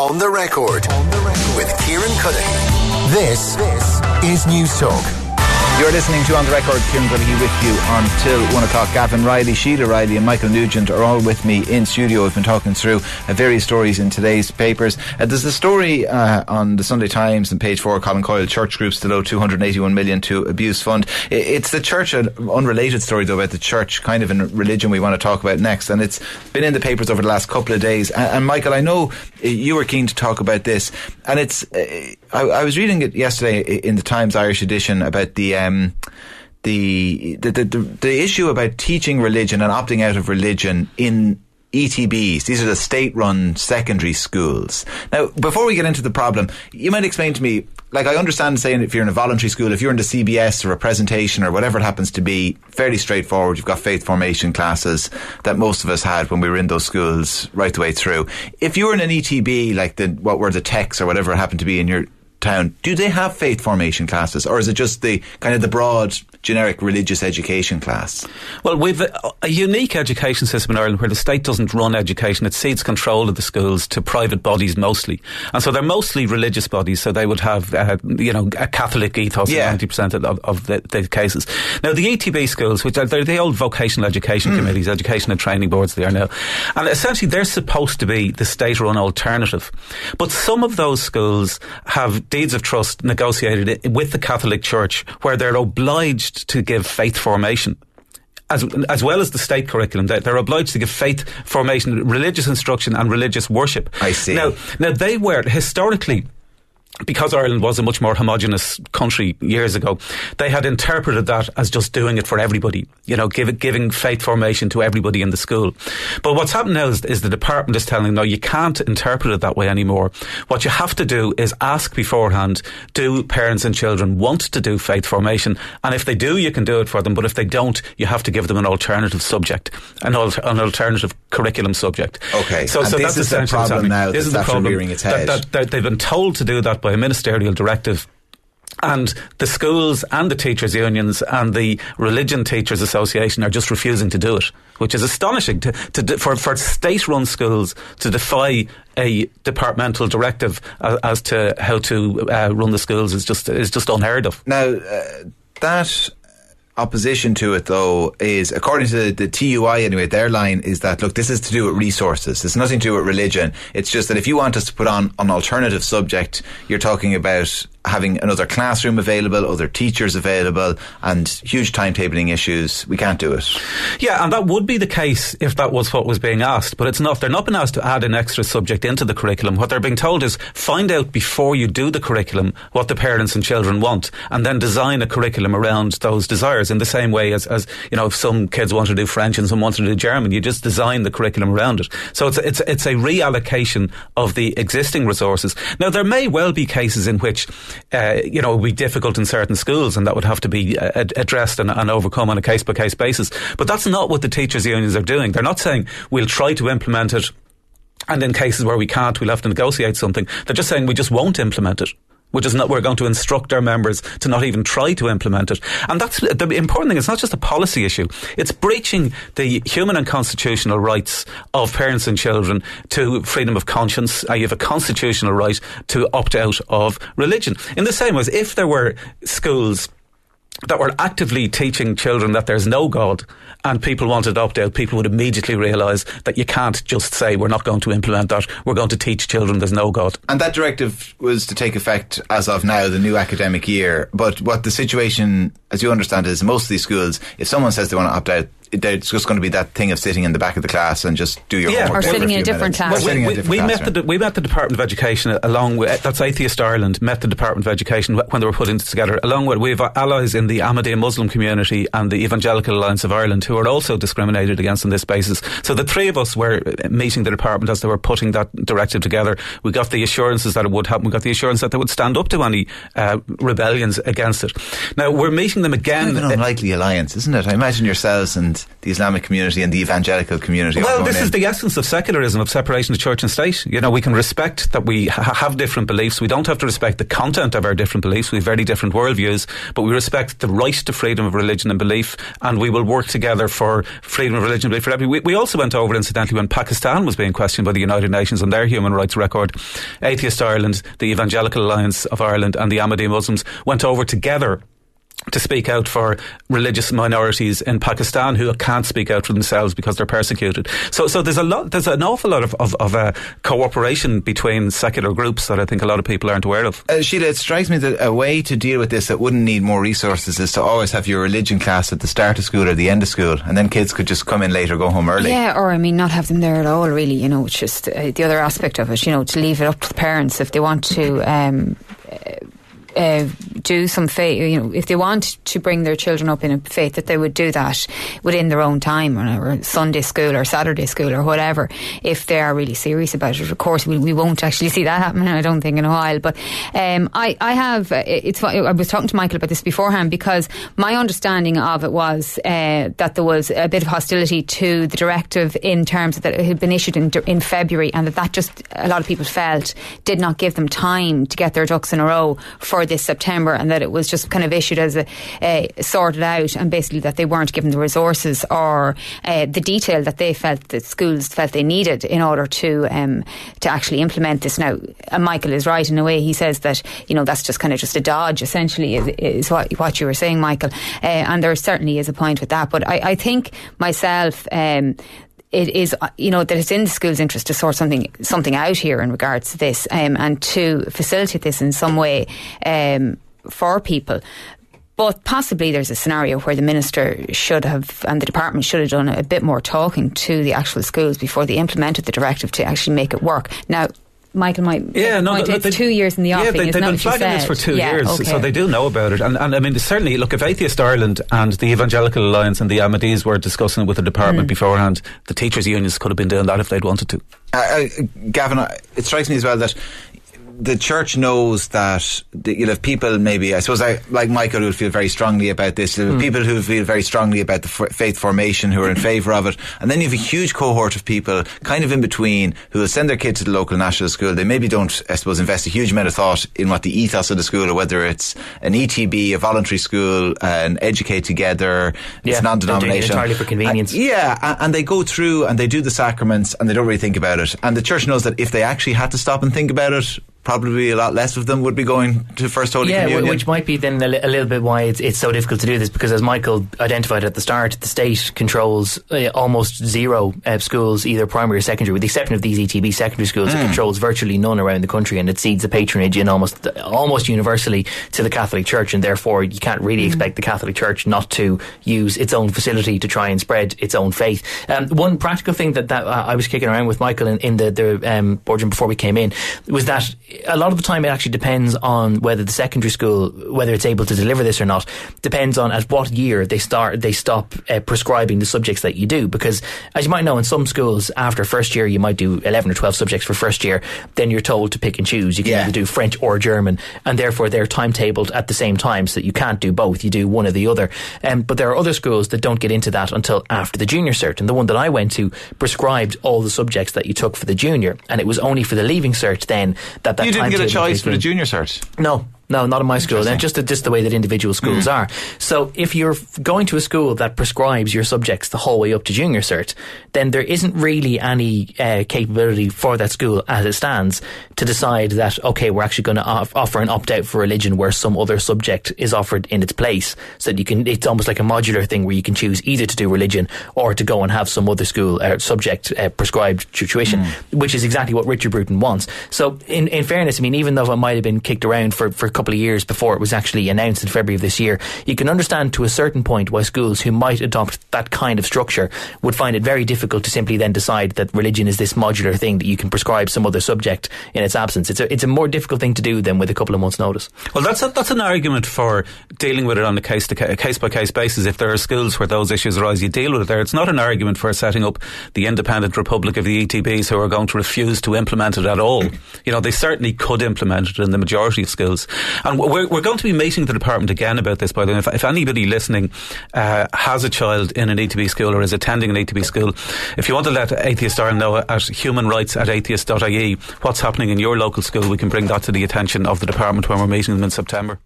On the record with Kieran Cuddihy. This is Newstalk. You're listening to On the Record. Kieran Cuddihy with you until 1 o'clock. Gavin, Reilly, Sheila, Reilly and Michael Nugent are all with me in studio. We've been talking through various stories in today's papers. There's a story on the Sunday Times on page 4, Colin Coyle, church groups to low 281 million to abuse fund. It's the church, an unrelated story though about the church, kind of in religion we want to talk about next, and it's been in the papers over the last couple of days. And Michael, I know you were keen to talk about this, and it's I was reading it yesterday in the Times Irish edition about the issue about teaching religion and opting out of religion in ETBs. These are the state-run secondary schools. Now, before we get into the problem, you might explain to me, like, I understand saying if you're in a voluntary school, if you're in the CBS or a presentation or whatever it happens to be, fairly straightforward. You've got faith formation classes that most of us had when we were in those schools right the way through. If you were in an ETB, like what were the techs or whatever it happened to be in your town, do they have faith formation classes, or is it just the kind of the broad generic religious education class? Well, we've a unique education system in Ireland where the state doesn't run education. It cedes control of the schools to private bodies mostly, and so they're mostly religious bodies, so they would have a Catholic ethos in 90% of the cases. Now the ETB schools, which are they're the old vocational education committees, education and training boards they are now, and essentially they're supposed to be the state-run alternative, but some of those schools have deeds of trust negotiated with the Catholic Church where they're obliged to give faith formation as well as the state curriculum. They're obliged to give faith formation, religious instruction and religious worship. I see. Now they were historically, because Ireland was a much more homogenous country years ago, they had interpreted that as just doing it for everybody, giving faith formation to everybody in the school. But what's happened now is the department is telling them, no, you can't interpret it that way anymore. What you have to do is ask beforehand, do parents and children want to do faith formation? And if they do, you can do it for them. But if they don't, you have to give them an alternative subject, an alternative curriculum subject. Okay, so that's essentially the problem now. This is the problem. Rearing its head. That they've been told to do that by a ministerial directive, and the schools and the teachers' unions and the Religion Teachers Association are just refusing to do it, which is astonishing for state-run schools to defy a departmental directive as to how to run the schools is just unheard of. Now, that opposition to it, though, is, according to the TUI anyway, their line is that, look, this is to do with resources. It's nothing to do with religion. It's just that if you want us to put on an alternative subject, you're talking about having another classroom available, other teachers available, and huge timetabling issues. We can't do it. Yeah, and that would be the case if that was what was being asked, but it's not. They're not being asked to add an extra subject into the curriculum. What they're being told is find out before you do the curriculum what the parents and children want, and then design a curriculum around those desires, in the same way as if some kids want to do French and some want to do German, you just design the curriculum around it. So it's a reallocation of the existing resources. Now, there may well be cases in which it would be difficult in certain schools, and that would have to be addressed and overcome on a case-by-case basis. But that's not what the teachers' unions are doing. They're not saying we'll try to implement it, and in cases where we can't, we'll have to negotiate something. They're just saying we just won't implement it. We're going to instruct our members to not even try to implement it. And that's the important thing. It's not just a policy issue. It's breaching the human and constitutional rights of parents and children to freedom of conscience. You have a constitutional right to opt out of religion. In the same way as if there were schools that were actively teaching children that there's no God and people wanted to opt out, people would immediately realise that you can't just say we're not going to implement that, we're going to teach children there's no God. And that directive was to take effect as of now, the new academic year. But what the situation, as you understand, is most of these schools, if someone says they want to opt out, it's just going to be that thing of sitting in the back of the class and just do your homework. Or sitting in a different class. We met the Department of Education along with, that's Atheist Ireland, met the Department of Education when they were putting this together, along with, we have allies in the Ahmadiyya Muslim community and the Evangelical Alliance of Ireland who are also discriminated against on this basis. So the three of us were meeting the department as they were putting that directive together. We got the assurances that it would happen. We got the assurance that they would stand up to any rebellions against it. Now we're meeting them again. It's kind of an unlikely alliance, isn't it? I imagine yourselves and that the Islamic community and the evangelical community are going this in. is the essence of secularism, of separation of church and state. You know, we can respect that we have different beliefs. We don't have to respect the content of our different beliefs. We have very different worldviews, but we respect the right to freedom of religion and belief, and we will work together for freedom of religion and belief for everybody. We also went over, incidentally, when Pakistan was being questioned by the United Nations on their human rights record. Atheist Ireland, the Evangelical Alliance of Ireland and the Ahmadi Muslims went over together to speak out for religious minorities in Pakistan who can't speak out for themselves because they're persecuted. So there's an awful lot of cooperation between secular groups that I think a lot of people aren't aware of. Sheila, it strikes me that a way to deal with this that wouldn't need more resources is to always have your religion class at the start of school or the end of school, and then kids could just come in later, go home early. Yeah, or not have them there at all, really. It's just the other aspect of it, to leave it up to the parents if they want to do some faith, if they want to bring their children up in a faith, that they would do that within their own time, or Sunday school or Saturday school or whatever, if they are really serious about it. Of course, we won't actually see that happen, I don't think, in a while. But I was talking to Michael about this beforehand, because my understanding of it was that there was a bit of hostility to the directive in terms that it had been issued in February, and that just, a lot of people felt, did not give them time to get their ducks in a row for this September, and that it was just kind of issued as a sorted out, and basically that they weren't given the resources or the detail that they felt, that schools felt they needed in order to actually implement this. Now, Michael is right in a way. He says that that's just kind of just a dodge, essentially, is what you were saying, Michael, and there certainly is a point with that. But I think myself, it is, that it's in the school's interest to sort something out here in regards to this, and to facilitate this in some way for people. But possibly there's a scenario where the minister should have, and the department should have, done a bit more talking to the actual schools before they implemented the directive to actually make it work. Now, Michael might it's 2 years in the offing. They've been flagging this for 2 years, okay. So they do know about it. And I mean, certainly, look, if Atheist Ireland and the Evangelical Alliance and the Ahmadis were discussing it with the department beforehand, the teachers' unions could have been doing that if they'd wanted to. Gavin, it strikes me as well that the church knows that you'll have people, maybe, I suppose, like Michael, who will feel very strongly about this. You'll have people who feel very strongly about the faith formation, who are in favour of it. And then you have a huge cohort of people kind of in between who will send their kids to the local national school. They maybe don't, I suppose, invest a huge amount of thought in what the ethos of the school, or whether it's an ETB, a voluntary school, an educate together, it's non-denominational. Entirely for convenience. And they go through and they do the sacraments and they don't really think about it. And the church knows that if they actually had to stop and think about it, probably a lot less of them would be going to First Holy Communion. Which might be then a little bit why it's so difficult to do this, because as Michael identified at the start, the state controls almost zero schools, either primary or secondary, with the exception of these ETB secondary schools. It controls virtually none around the country, and it cedes the patronage in almost universally to the Catholic Church, and therefore you can't really expect the Catholic Church not to use its own facility to try and spread its own faith. One practical thing that I was kicking around with Michael in the boardroom before we came in was that a lot of the time it actually depends on whether the secondary school, whether it's able to deliver this or not, depends on at what year they stop prescribing the subjects that you do. Because as you might know, in some schools, after first year you might do 11 or 12 subjects for first year, then you're told to pick and choose. You can either do French or German, and therefore they're timetabled at the same time, so that you can't do both, you do one or the other. But there are other schools that don't get into that until after the junior cert, and the one that I went to prescribed all the subjects that you took for the junior, and it was only for the leaving cert then that you didn't get a choice for the junior cert? No, not in my school. And just the way that individual schools are. So if you're going to a school that prescribes your subjects the whole way up to junior cert, then there isn't really any capability for that school as it stands to decide that, okay, we're actually going to offer an opt-out for religion where some other subject is offered in its place. So that it's almost like a modular thing where you can choose either to do religion or to go and have some other school subject prescribed tuition, which is exactly what Richard Bruton wants. So in fairness, I mean, even though it might have been kicked around for a couple of years before it was actually announced in February of this year, you can understand to a certain point why schools who might adopt that kind of structure would find it very difficult to simply then decide that religion is this modular thing that you can prescribe some other subject in its absence. It's a more difficult thing to do than with a couple of months' notice. Well, that's an argument for dealing with it on a case-by-case basis. If there are schools where those issues arise, you deal with it there. It's not an argument for setting up the independent republic of the ETBs who are going to refuse to implement it at all. They certainly could implement it in the majority of schools. And we're going to be meeting the department again about this, by the way. If anybody listening has a child in an ETB school or is attending an ETB school, if you want to let Atheist Ireland know at humanrights@atheist.ie what's happening in your local school, we can bring that to the attention of the department when we're meeting them in September.